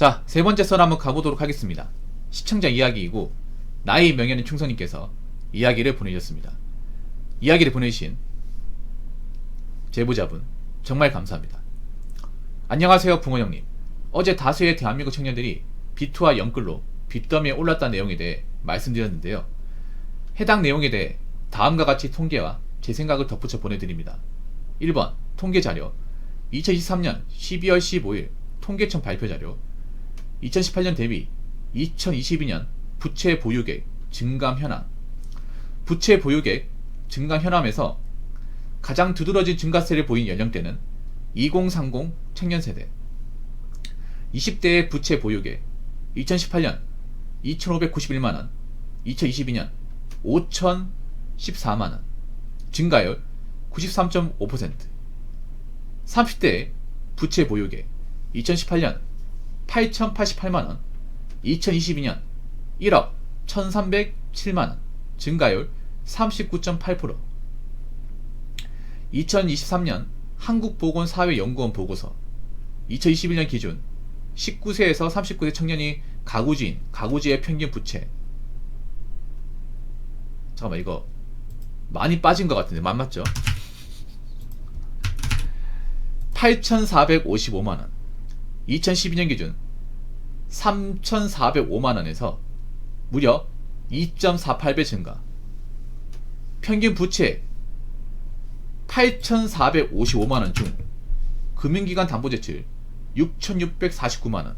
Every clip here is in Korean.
자, 세 번째 썰 한번 가보도록 하겠습니다. 시청자 이야기이고 나의 명예는 충성님께서 이야기를 보내주셨습니다. 이야기를 보내주신 제보자분 정말 감사합니다. 안녕하세요 붕어형님. 어제 다수의 대한민국 청년들이 비투와 영끌로 빚더미에 올랐다는 내용에 대해 말씀드렸는데요. 해당 내용에 대해 다음과 같이 통계와 제 생각을 덧붙여 보내드립니다. 1번 통계자료 2023년 12월 15일 통계청 발표자료 2018년 대비 2022년 부채 보유액 증감 현황. 부채 보유액 증감 현황에서 가장 두드러진 증가세를 보인 연령대는 2030 청년세대. 20대의 부채 보유액 2018년 2,591만원, 2022년 5,014만원, 증가율 93.5%. 30대의 부채 보유액 2018년 8,088만원, 2022년 1억 1,307만원, 증가율 39.8%. 2023년 한국보건사회연구원 보고서 2021년 기준 19세에서 39세 청년이 가구주인, 가구주의 평균 부채. 잠깐만, 이거 많이 빠진 것 같은데 맞죠? 8,455만원. 2012년 기준 3,405만원에서 무려 2.48배 증가. 평균 부채 8,455만원 중 금융기관 담보대출 6,649만원,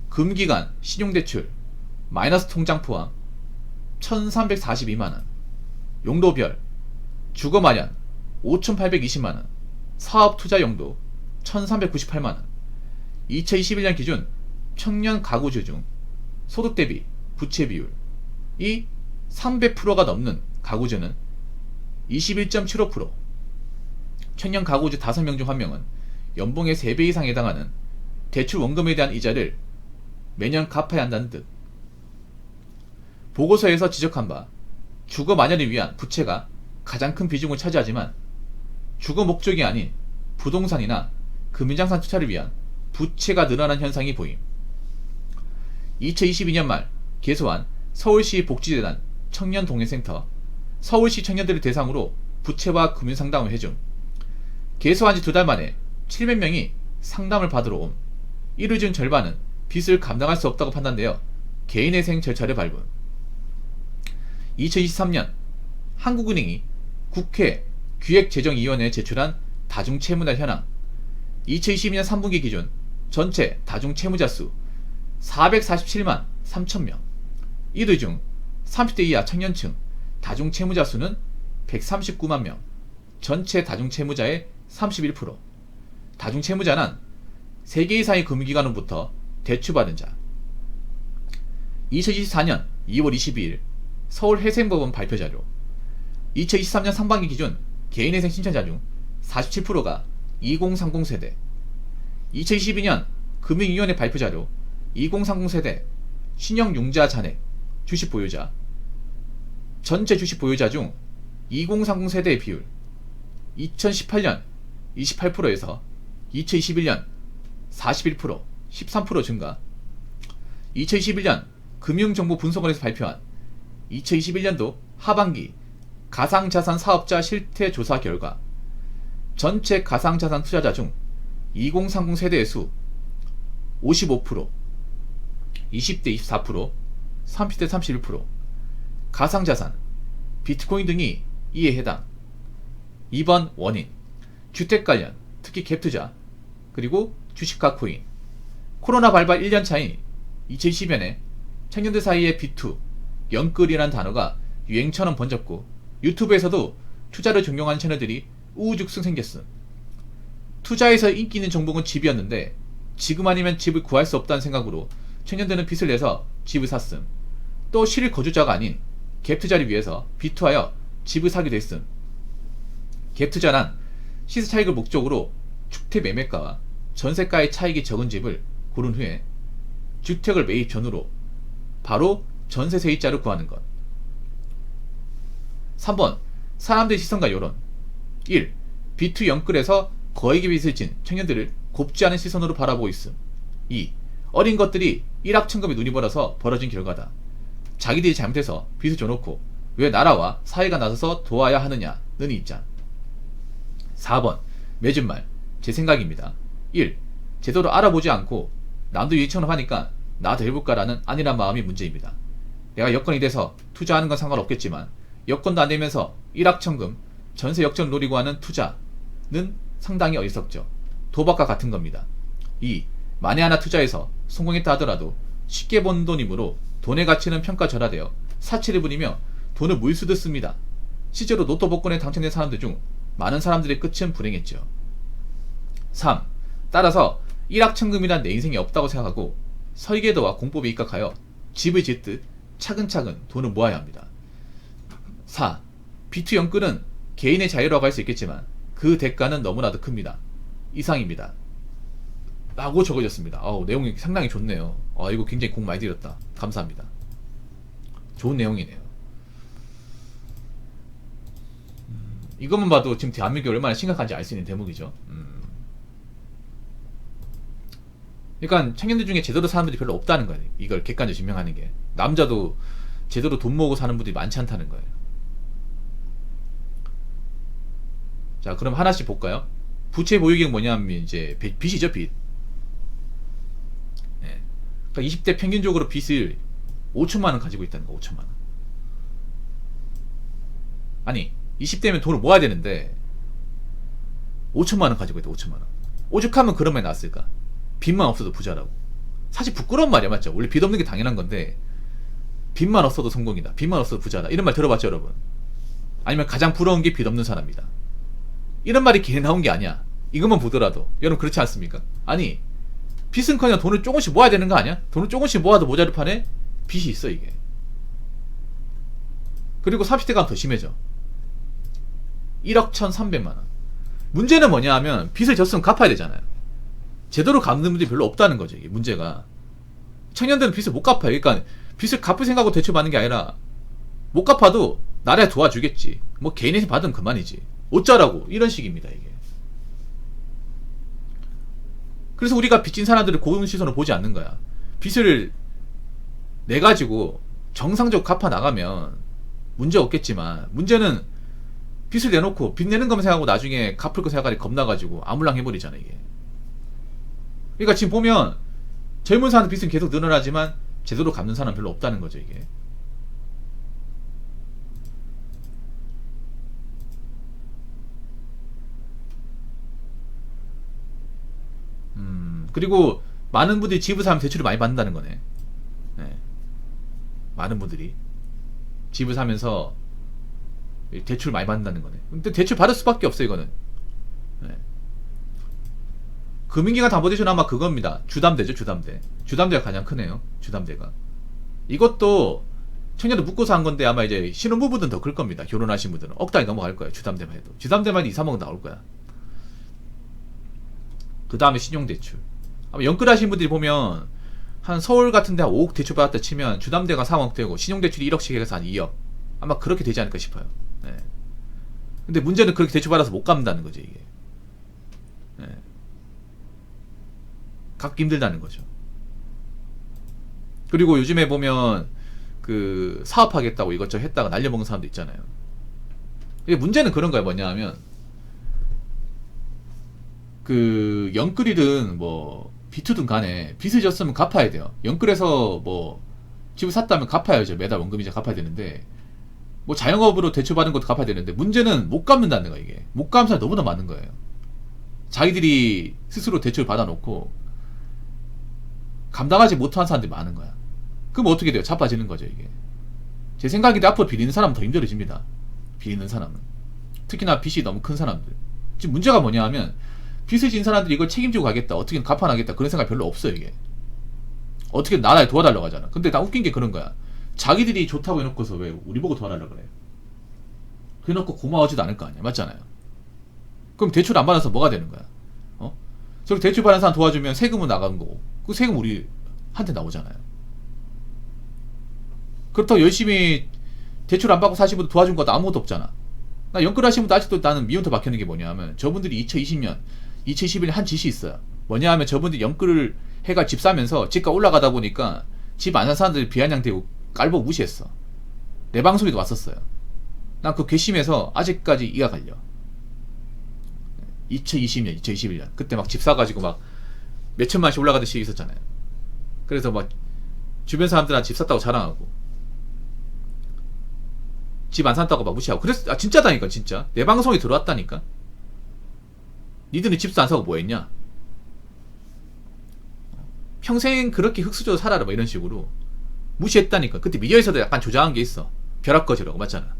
금기관 신용대출 마이너스 통장 포함 1,342만원, 용도별 주거마련 5,820만원, 사업투자용도 1,398만원. 2021년 기준 청년 가구주 중 소득 대비 부채 비율이 300%가 넘는 가구주는 21.75%. 청년 가구주 5명 중 1명은 연봉의 3배 이상에 해당하는 대출 원금에 대한 이자를 매년 갚아야 한다는 뜻. 보고서에서 지적한 바 주거 마련을 위한 부채가 가장 큰 비중을 차지하지만 주거 목적이 아닌 부동산이나 금융자산 투자를 위한 부채가 늘어난 현상이 보임. 2022년 말 개소한 서울시 복지재단 청년동행센터 서울시 청년들을 대상으로 부채와 금융상담을 해줌. 개소한 지 2달 만에 700명이 상담을 받으러 옴. 이를 중 절반은 빚을 감당할 수 없다고 판단되어 개인회생 절차를 밟음. 2023년 한국은행이 국회 기획재정위원회에 제출한 다중채무날 현황. 2022년 3분기 기준 전체 다중채무자 수 447만 3천명. 이들 중 30대 이하 청년층 다중채무자 수는 139만 명. 전체 다중채무자의 31%. 다중채무자는 3개 이상의 금융기관으로부터 대출받은 자. 2024년 2월 22일 서울회생법원 발표자료. 2023년 상반기 기준 개인회생 신청자 중 47%가 2030 세대. 2022년 금융위원회 발표자료. 2030 세대 신용융자 잔액 주식 보유자. 전체 주식 보유자 중 2030 세대의 비율 2018년 28%에서 2021년 41%, 13% 증가. 2021년 금융정보분석원에서 발표한 2021년도 하반기 가상자산 사업자 실태 조사 결과 전체 가상자산 투자자 중 2030 세대의 수 55%, 20대 24%, 30대 31%. 가상자산, 비트코인 등이 이에 해당. 2번 원인, 주택 관련, 특히 갭투자, 그리고 주식과 코인. 코로나 발발 1년 차인 2010년에 청년들 사이에 비투, 영끌이라는 단어가 유행처럼 번졌고 유튜브에서도 투자를 종용하는 채널들이 우후죽순 생겼음. 투자에서 인기 있는 종목은 집이었는데 지금 아니면 집을 구할 수 없다는 생각으로 청년들은 빚을 내서 집을 샀음. 또 실일 거주자가 아닌 갭투자를 위해서 비투하여 집을 사기도 했음. 갭투자란 시세 차익을 목적으로 주택 매매가와 전세가의 차익이 적은 집을 고른 후에 주택을 매입 전후로 바로 전세 세입자를 구하는 것. 3번 사람들의 시선과 여론. 1. 비투 영끌에서 거액의 빚을 진 청년들을 곱지 않은 시선으로 바라보고 있음. 2. 어린 것들이 일확천금에 눈이 멀어서 벌어진 결과다. 자기들이 잘못해서 빚을 져놓고 왜 나라와 사회가 나서서 도와야 하느냐는 입장. 4번 맺은 말. 제 생각입니다. 1. 제대로 알아보지 않고 남도 일처럼 하니까 나도 해볼까라는 안일한 마음이 문제입니다. 내가 여건이 돼서 투자하는 건 상관없겠지만 여건도 안 되면서 일확천금, 전세 역전을 노리고 하는 투자는 상당히 어리석죠. 도박과 같은 겁니다. 2. 만에 하나 투자해서 성공했다 하더라도 쉽게 번 돈이므로 돈의 가치는 평가절하되어 사치를 부리며 돈을 물수듯 씁니다. 실제로 로또 복권에 당첨된 사람들 중 많은 사람들의 끝은 불행했죠. 3. 따라서 일확천금이란 내 인생에 없다고 생각하고 설계도와 공법에 입각하여 집을 짓듯 차근차근 돈을 모아야 합니다. 4. 비투연끌은 개인의 자유라고 할 수 있겠지만 그 대가는 너무나도 큽니다. 이상입니다. 라고 적어졌습니다. 내용이 상당히 좋네요. 이거 굉장히 공 많이 들였다. 감사합니다. 좋은 내용이네요. 이것만 봐도 지금 대한민국이 얼마나 심각한지 알 수 있는 대목이죠. 그러니까 청년들 중에 제대로 사는 분들이 별로 없다는 거예요. 이걸 객관적으로 증명하는 게. 남자도 제대로 돈 모으고 사는 분들이 많지 않다는 거예요. 자, 그럼 하나씩 볼까요? 부채 보유액이 뭐냐면 이제 빚이죠, 빚. 네. 그러니까 20대 평균적으로 빚을 5천만 원 가지고 있다는 거. 5천만 원. 아니 20대면 돈을 모아야 되는데 5천만 원 가지고 있다. 5천만 원. 오죽하면 그런 말이 나왔을까? 빚만 없어도 부자라고. 사실 부끄러운 말이야, 맞죠? 원래 빚 없는 게 당연한 건데 빚만 없어도 성공이다, 빚만 없어도 부자다, 이런 말 들어봤죠, 여러분? 아니면 가장 부러운 게 빚 없는 사람이다, 이런 말이 괜히 나온 게 아니야. 이것만 보더라도 여러분 그렇지 않습니까? 아니 빚은커녕 돈을 조금씩 모아야 되는 거 아니야? 돈을 조금씩 모아도 모자를 판에 빚이 있어, 이게. 그리고 30대 가면 더 심해져. 1억 1,300만원. 문제는 뭐냐 하면 빚을 졌으면 갚아야 되잖아요. 제대로 갚는 분들이 별로 없다는 거죠, 이게 문제가. 청년들은 빚을 못 갚아요. 그러니까 빚을 갚을 생각하고 대출받는 게 아니라 못 갚아도 나라에 도와주겠지, 뭐 개인이 받으면 그만이지, 어쩌라고, 이런 식입니다, 이게. 그래서 우리가 빚진 사람들을 고운 시선으로 보지 않는 거야. 빚을 내가지고 정상적으로 갚아 나가면 문제 없겠지만, 문제는 빚을 내놓고 빚 내는 것만 생각하고 나중에 갚을 거 생각하니 겁나가지고 아물랑 해버리잖아, 이게. 그러니까 지금 보면 젊은 사람들 빚은 계속 늘어나지만 제대로 갚는 사람은 별로 없다는 거죠, 이게. 그리고 많은 분들이 집을 사면 대출을 많이 받는다는 거네. 네. 많은 분들이 집을 사면서 대출을 많이 받는다는 거네. 근데 대출 받을 수밖에 없어, 이거는. 네. 금융기관 담보대출은 아마 그겁니다. 주담대죠, 주담대. 주담대가 가장 크네요, 주담대가. 이것도 청년들 묶고서 한 건데 아마 이제 신혼부부들은 더 클 겁니다. 결혼하신 분들은 억 단위 넘어갈 거예요, 주담대만 해도. 주담대만 해도 2, 3억 나올 거야. 그 다음에 신용대출. 아마 연끌하신 분들이 보면 한 서울 같은데 한 5억 대출 받았다 치면 주담대가 3억 되고 신용대출이 1억씩 해서 한 2억. 아마 그렇게 되지 않을까 싶어요. 네. 근데 문제는 그렇게 대출 받아서 못 갚는다는 거죠, 이게. 네. 갚기 힘들다는 거죠. 그리고 요즘에 보면 그 사업하겠다고 이것저것 했다가 날려먹는 사람도 있잖아요. 이게 문제는 그런 거야. 뭐냐 하면 그 연끌이든 뭐 비투든 간에 빚을 졌으면 갚아야 돼요. 연끌에서 뭐 집을 샀다면 갚아야죠. 매달 원금이자 갚아야 되는데, 뭐 자영업으로 대출받은 것도 갚아야 되는데, 문제는 못 갚는다는 거야, 이게. 못 갚는 사람이 너무나 많은 거예요. 자기들이 스스로 대출 받아놓고 감당하지 못한 사람들이 많은 거야. 그럼 어떻게 돼요? 자빠지는 거죠, 이게. 제 생각인데 앞으로 빚있는 사람은 더 힘들어집니다. 빚있는 사람은. 특히나 빚이 너무 큰 사람들. 지금 문제가 뭐냐 하면 빚을 진 사람들이 이걸 책임지고 가겠다, 어떻게든 갚아나겠다, 그런 생각이 별로 없어요, 이게. 어떻게든 나라에 도와달라고 하잖아. 근데 나 웃긴 게 그런 거야. 자기들이 좋다고 해놓고서 왜 우리 보고 도와달라고 그래? 그래놓고 고마워하지도 않을 거 아니야. 맞잖아요. 그럼 대출 안 받아서 뭐가 되는 거야? 저렇게 대출 받은 사람 도와주면 세금은 나가는 거고, 그 세금 우리한테 나오잖아요. 그렇다고 열심히 대출 안 받고 사신 분들 도와준 것도 아무것도 없잖아. 나 연끌하신 분도 아직도 나는 미운터 박혀있는 게 뭐냐 하면, 저분들이 2020년 2021년 한 짓이 있어요. 뭐냐 하면 저분들이 연끌을 해가 집 사면서 집가 올라가다 보니까 집 안 산 사람들이 비아냥대고 깔보고 무시했어. 내 방송에도 왔었어요. 난 그 괘씸해서 아직까지 이가 갈려. 2020년, 2021년 그때 막 집 사가지고 막 몇천만씩 올라가던 시기 있었잖아요. 그래서 막 주변 사람들한테 집 샀다고 자랑하고 집 안 샀다고 막 무시하고 그래서 진짜다니까. 진짜 내 방송에 들어왔다니까. 니들은 집도 안 사고 뭐 했냐, 평생 그렇게 흙수저로 살아라 막 이런 식으로 무시했다니까. 그때 미디어에서도 약간 조장한 게 있어. 벼락거지라고 맞잖아.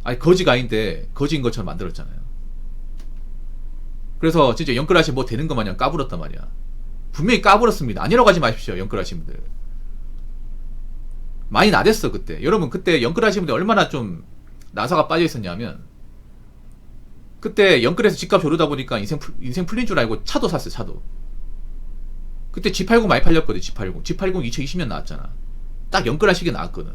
아니 거지가 아닌데 거지인 것처럼 만들었잖아요. 그래서 진짜 연끌하시 뭐 되는 것 마냥 까불었단 말이야. 분명히 까불었습니다. 아니라고 하지 마십시오. 연끌하신 분들 많이 나댔어 그때. 여러분 그때 연끌하신 분들 얼마나 좀 나사가 빠져 있었냐면, 그때 연끌에서 집값이 오르다 보니까 인생 풀린 줄 알고 차도 샀어요. 차도. 그때 G80 많이 팔렸거든. G80 2020년 나왔잖아. 딱 연끌한 시기에 나왔거든.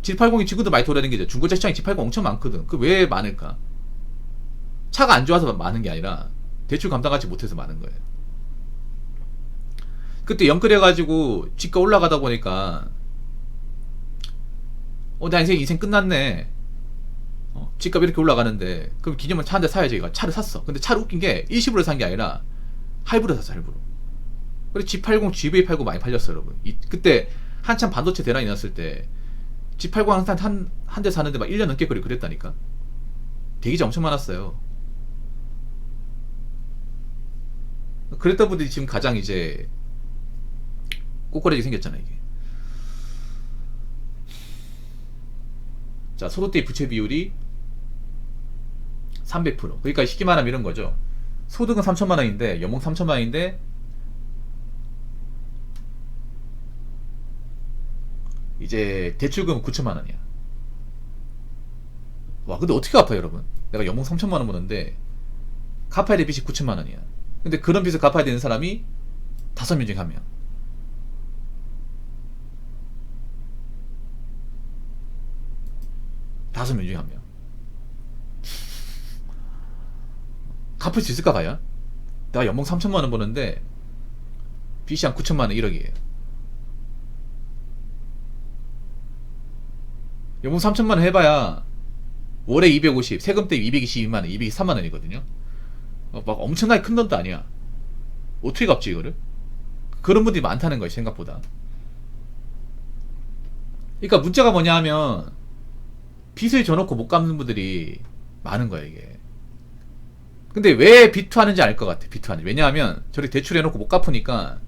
G80이 지금도 많이 돌아다니는 게 중고차 시장에 G80 엄청 많거든. 그 왜 많을까? 차가 안 좋아서 많은 게 아니라 대출 감당하지 못해서 많은 거예요. 그때 연끌해가지고 집가 올라가다 보니까 나 인생 끝났네. 집값 이렇게 올라가는데 그럼 기념을 차 한 대 사야지. 이거 차를 샀어. 근데 차를 웃긴 게 일시불로 산 게 아니라 할부로 샀어. 할부로. 그래서 G80, GV80 많이 팔렸어 여러분. 그때 한참 반도체 대란이 났을 때 G80 항상 한 대 사는데 막 1년 넘게 그랬다니까. 대기자 엄청 많았어요. 그랬던 분들이 지금 가장 이제 꼬꾸라지게 생겼잖아 이게. 자, 소득대 부채 비율이 300%. 그러니까 쉽게 말하면 이런 거죠. 소득은 3천만 원인데 연봉 3천만 원인데 이제 대출금은 9천만 원이야. 와, 근데 어떻게 갚아요 여러분? 내가 연봉 3천만 원 버는데 갚아야 될 빚이 9천만 원이야. 근데 그런 빚을 갚아야 되는 사람이 5명 중에 1명. 다섯 명 중에 1명. 갚을 수 있을까 봐요. 내가 연봉 3천만 원 버는데 빚이 한 9천만 원, 1억이에요. 연봉 3천만 원 해봐야 월에 250, 세금 때 222만 원, 223만 원이거든요. 막 엄청나게 큰 돈도 아니야. 어떻게 갚지 이거를? 그런 분들이 많다는 거예요 생각보다. 그러니까 문제가 뭐냐 하면 빚을 져놓고 못 갚는 분들이 많은 거야 이게. 근데 왜 비투하는지 알 것 같아. 비투하는지. 왜냐하면 저렇게 대출해놓고 못 갚으니까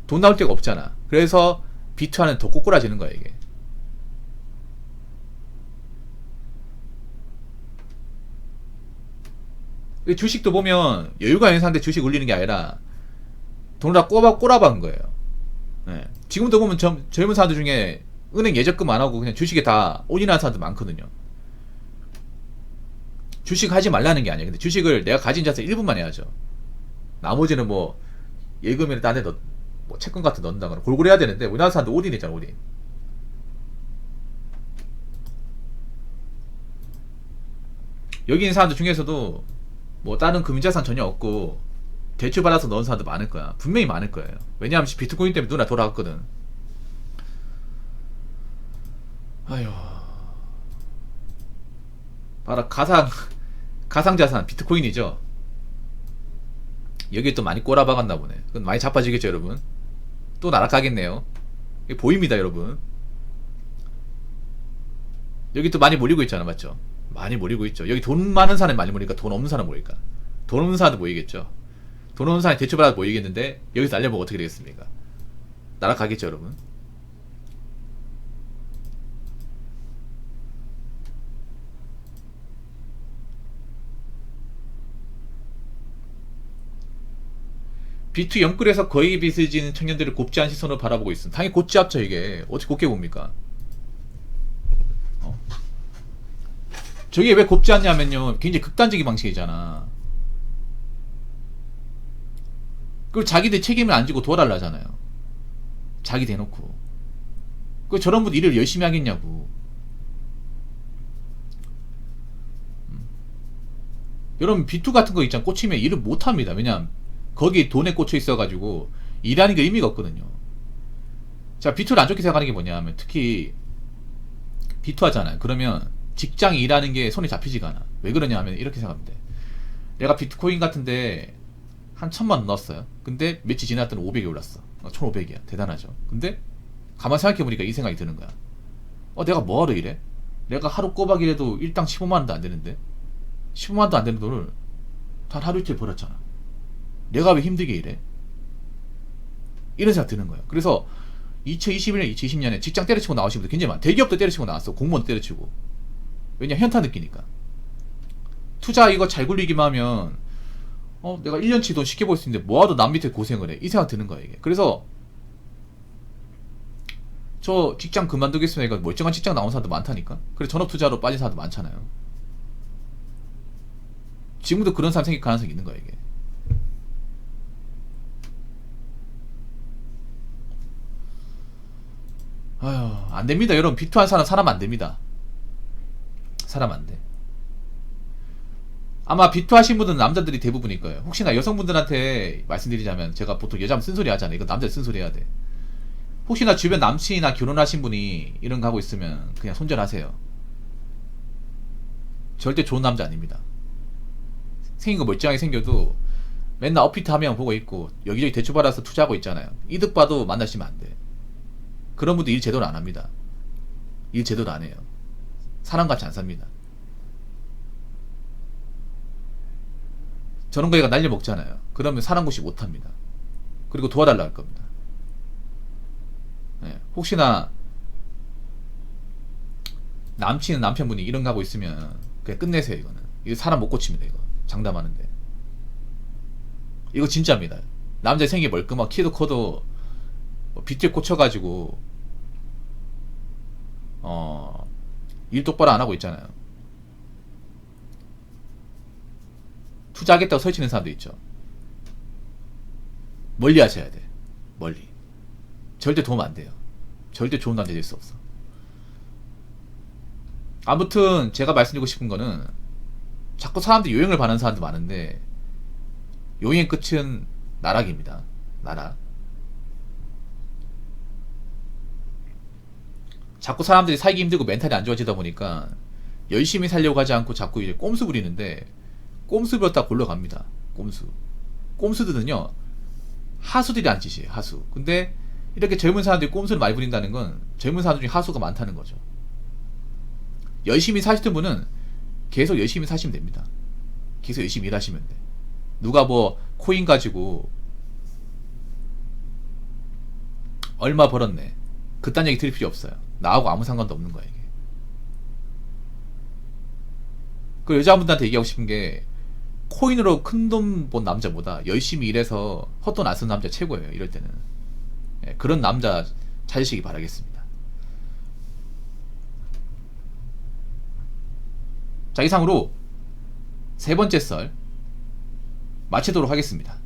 돈 나올 데가 없잖아. 그래서 비투하는 더 꼬꾸라지는 거야 이게. 주식도 보면 여유가 있는 사람한테 주식 올리는 게 아니라 돈을 다 꼬라박은 거예요. 네. 지금도 보면 젊은 사람들 중에 은행 예적금 안 하고 그냥 주식에 다 올인하는 사람들 많거든요. 주식 하지 말라는 게 아니에요. 근데 주식을 내가 가진 자산 일부만 해야죠. 나머지는 뭐 예금이나 딴 데 뭐 채권 같은 데 넣는다거나 골고루 해야 되는데 우리나라 사람들 올인했잖아. 올인. 여기 있는 사람들 중에서도 뭐 다른 금융자산 전혀 없고 대출 받아서 넣은 사람도 많을 거야. 분명히 많을 거예요. 왜냐하면 비트코인 때문에 누나 돌아갔거든. 아휴. 봐라, 가상자산 비트코인이죠. 여기 또 많이 꼬라박았나 보네. 그건 많이 자빠지겠죠 여러분. 또 날아가겠네요. 이게 보입니다 여러분. 여기 또 많이 몰리고 있잖아. 맞죠? 많이 몰리고 있죠. 여기 돈 많은 사람이 많이 몰리니까 돈 없는 사람 모일까? 돈 없는 사람도 모이겠죠. 돈 없는 사람이 대출받아서 모이겠는데 여기서 날려보면 어떻게 되겠습니까? 날아가겠죠 여러분. B2 영끌에서 거액의 빚을 지는 청년들을 곱지한 시선으로 바라보고 있습니다. 당연히 곧지 않죠 이게. 어떻게 곱게 봅니까? 저게 왜 곱지 않냐면요, 굉장히 극단적인 방식이잖아. 그걸 자기들 책임을 안 지고 도와달라잖아요. 자기 대놓고. 그 저런 분 일을 열심히 하겠냐고. 여러분 B2 같은 거 있잖아. 꽂히면 일을 못합니다. 왜냐면 거기 돈에 꽂혀 있어가지고 일하는 게 의미가 없거든요. 자, 비투를 안 좋게 생각하는 게 뭐냐면 특히 비투 하잖아요. 그러면 직장 일하는 게 손에 잡히지가 않아. 왜 그러냐 하면 이렇게 생각하면 돼. 내가 비트코인 같은데 한 1000만 넣었어요. 근데 며칠 지났더니 500이 올랐어. 1500이야. 대단하죠. 근데 가만 생각해보니까 이 생각이 드는 거야. 내가 뭐하러 이래? 내가 하루 꼬박 일해도 일당 15만원도 안 되는데 15만원도 안 되는 돈을 단 하루 이틀 벌었잖아. 내가 왜 힘들게 일해? 이런 생각 드는 거예요. 그래서 2021년, 2020년에 직장 때려치고 나오신 분들 굉장히 많아. 대기업도 때려치고 나왔어. 공무원도 때려치고. 왜냐, 현타 느끼니까. 투자 이거 잘 굴리기만 하면 내가 1년치 돈 쉽게 벌 수 있는데 뭐하러 남 밑에 고생을 해. 이 생각 드는 거야 이게. 그래서 저 직장 그만두겠습니다. 이거 멀쩡한 직장 나온 사람도 많다니까. 그래서 전업투자로 빠진 사람도 많잖아요. 지금도 그런 사람 생길 가능성이 있는 거야 이게. 아휴, 안됩니다 여러분. 비투한 사람 사람 안됩니다. 사람 안돼. 아마 비투 하신 분들은 남자들이 대부분일 거예요. 혹시나 여성분들한테 말씀드리자면, 제가 보통 여자면 쓴소리 하잖아요. 이거 남자 쓴소리 해야 돼. 혹시나 주변 남친이나 결혼하신 분이 이런 거 하고 있으면 그냥 손절하세요. 절대 좋은 남자 아닙니다. 생긴 거 멀쩡하게 생겨도 맨날 업비트 하면 보고 있고 여기저기 대출 받아서 투자하고 있잖아요. 이득 봐도 만나시면 안 돼. 그런 분들 일 제대로 안 합니다. 일 제대로 안 해요. 사람같이 안 삽니다. 저런 거 얘가 날려 먹잖아요. 그러면 사람 구시 못 합니다. 그리고 도와달라 할 겁니다. 네. 혹시나 남친은 남편분이 이런 거 하고 있으면 그냥 끝내세요. 이거는 이거 사람 못 고칩니다. 이거 장담하는데 이거 진짜입니다. 남자 생기 멀끔하고 키도 커도 비트에 꽂혀가지고 일 똑바로 안 하고 있잖아요. 투자하겠다고 설치는 사람도 있죠. 멀리 하셔야 돼. 멀리. 절대 도움 안 돼요. 절대 좋은 남자 될 수 없어. 아무튼 제가 말씀드리고 싶은 거는, 자꾸 사람들이 요행을 바라는 사람도 많은데 요행의 끝은 나락입니다. 나락. 자꾸 사람들이 살기 힘들고 멘탈이 안 좋아지다 보니까 열심히 살려고 하지 않고 자꾸 이제 꼼수 부리는데, 꼼수 부렸다 골로 갑니다. 꼼수들은요 하수들이 한 짓이에요. 하수. 근데 이렇게 젊은 사람들이 꼼수를 많이 부린다는 건 젊은 사람들 중에 하수가 많다는 거죠. 열심히 사시던 분은 계속 열심히 사시면 됩니다. 계속 열심히 일하시면 돼. 누가 뭐 코인 가지고 얼마 벌었네, 그딴 얘기 들을 필요 없어요. 나하고 아무 상관도 없는 거야 이게. 그 여자분들한테 얘기하고 싶은 게, 코인으로 큰 돈 본 남자보다 열심히 일해서 헛돈 안 쓰는 남자 최고예요. 이럴 때는. 그런 남자 찾으시기 바라겠습니다. 자, 이상으로 세 번째 썰 마치도록 하겠습니다.